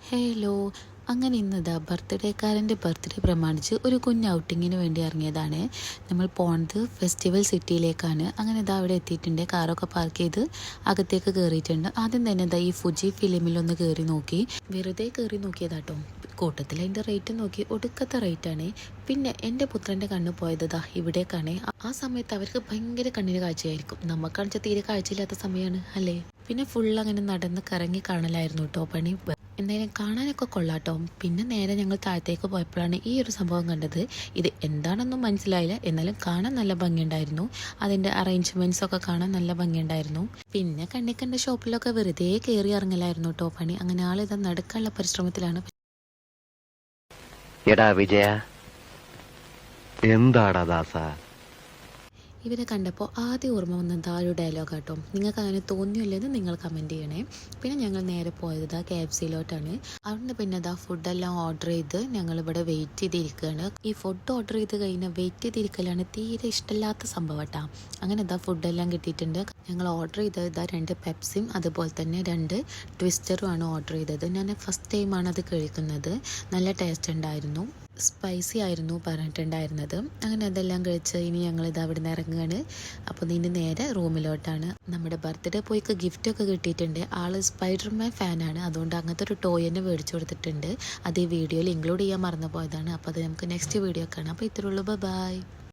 Hello. അങ്ങനെ ഇന്നതാ ബർത്ത്ഡേക്കാരൻ്റെ birthday പ്രമാണിച്ച് ഒരു കുഞ്ഞ് ഔട്ടിങ്ങിന് വേണ്ടി ഇറങ്ങിയതാണ്. നമ്മൾ പോണത് ഫെസ്റ്റിവൽ സിറ്റിയിലേക്കാണ്. അങ്ങനെ ഇതാ അവിടെ എത്തിയിട്ടുണ്ട്. കാറൊക്കെ പാർക്ക് ചെയ്ത് അകത്തേക്ക് കയറിയിട്ടുണ്ട്. ആദ്യം തന്നെ ഇതാ ഈ ഫുജി ഫിലിമിലൊന്ന് കയറി നോക്കി. വെറുതെ കയറി നോക്കിയതാട്ടോ. കൂട്ടത്തിൽ അതിൻ്റെ റേറ്റ് നോക്കി ഒടുക്കത്തെ റേറ്റാണ്. പിന്നെ എൻ്റെ പുത്രൻ്റെ കണ്ണ് പോയതാ ഇവിടേക്കാണ്. ആ സമയത്ത് അവർക്ക് ഭയങ്കര കണ്ണിന് കാഴ്ചയായിരിക്കും. നമുക്കാണെച്ചാൽ തീരെ കാഴ്ചയില്ലാത്ത സമയമാണ് അല്ലേ. പിന്നെ ഫുൾ അങ്ങനെ നടന്ന് കറങ്ങി കാണലായിരുന്നു കേട്ടോ പണി. എന്തായാലും കാണാനൊക്കെ കൊള്ളാട്ടോ. പിന്നെ നേരെ ഞങ്ങൾ താഴത്തേക്ക് പോയപ്പോഴാണ് ഈ ഒരു സംഭവം കണ്ടത്. ഇത് എന്താണെന്നും മനസ്സിലായില്ല, എന്നാലും കാണാൻ നല്ല ഭംഗിയുണ്ടായിരുന്നു. അതിൻ്റെ അറേഞ്ച്മെൻറ്റ്സ് ഒക്കെ കാണാൻ നല്ല ഭംഗിയുണ്ടായിരുന്നു. പിന്നെ കണ്ണിക്കണ്ട ഷോപ്പിലൊക്കെ വെറുതെ കയറി ഇറങ്ങലായിരുന്നു കേട്ടോ പണി. അങ്ങനെ ആളിത് നടക്കാനുള്ള പരിശ്രമത്തിലാണ്. എടാ വിജയ, എന്താടാ ദാസ? ഇവരെ കണ്ടപ്പോൾ ആദ്യം ഓർമ്മ വന്നത് ആ ഒരു ഡയലോഗ് ആട്ടോ. നിങ്ങൾക്ക് അങ്ങനെ തോന്നിയില്ലെന്ന് നിങ്ങൾ കമൻറ്റ് ചെയ്യണേ. പിന്നെ ഞങ്ങൾ നേരെ പോയത് KFC-ലോട്ടാണ്. അവിടുന്ന് പിന്നെ ഫുഡെല്ലാം ഓർഡർ ചെയ്ത് ഞങ്ങളിവിടെ വെയിറ്റ് ചെയ്തിരിക്കുകയാണ്. ഈ ഫുഡ് ഓർഡർ ചെയ്ത് കഴിഞ്ഞാൽ വെയിറ്റ് ചെയ്തിരിക്കലാണ് തീരെ ഇഷ്ടമില്ലാത്ത സംഭവം കേട്ടോ. അങ്ങനെ ഫുഡെല്ലാം കിട്ടിയിട്ടുണ്ട്. ഞങ്ങൾ ഓർഡർ ചെയ്തത് 2 പെപ്സിയും അതുപോലെ തന്നെ 2 ട്വിസ്റ്ററുമാണ് ഓർഡർ ചെയ്തത്. ഞാൻ ഫസ്റ്റ് ടൈമാണ് അത് കഴിക്കുന്നത്. നല്ല ടേസ്റ്റ് ഉണ്ടായിരുന്നു. സ്പൈസി ആയിരുന്നു പറഞ്ഞിട്ടുണ്ടായിരുന്നത്. അങ്ങനെ അതെല്ലാം കഴിച്ച് ഇനി ഞങ്ങളിത് അവിടെ നിന്ന് ഇറങ്ങുകയാണ്. അപ്പോൾ ഇനി നേരെ റൂമിലോട്ടാണ്. നമ്മുടെ ബർത്ത്ഡേ പോയിക്ക് ഗിഫ്റ്റൊക്കെ കിട്ടിയിട്ടുണ്ട്. ആള് സ്പൈഡർമാൻ ഫാനാണ്. അതുകൊണ്ട് അങ്ങനത്തെ ഒരു ടോയ് തന്നെ മേടിച്ചു കൊടുത്തിട്ടുണ്ട്. അത് ഈ വീഡിയോയിൽ ഇൻക്ലൂഡ് ചെയ്യാൻ മറന്നു പോയതാണ്. അപ്പോൾ അത് നമുക്ക് നെക്സ്റ്റ് വീഡിയോ കാണാം. അപ്പോൾ ഇത്രയുള്ളൂ. ബൈ.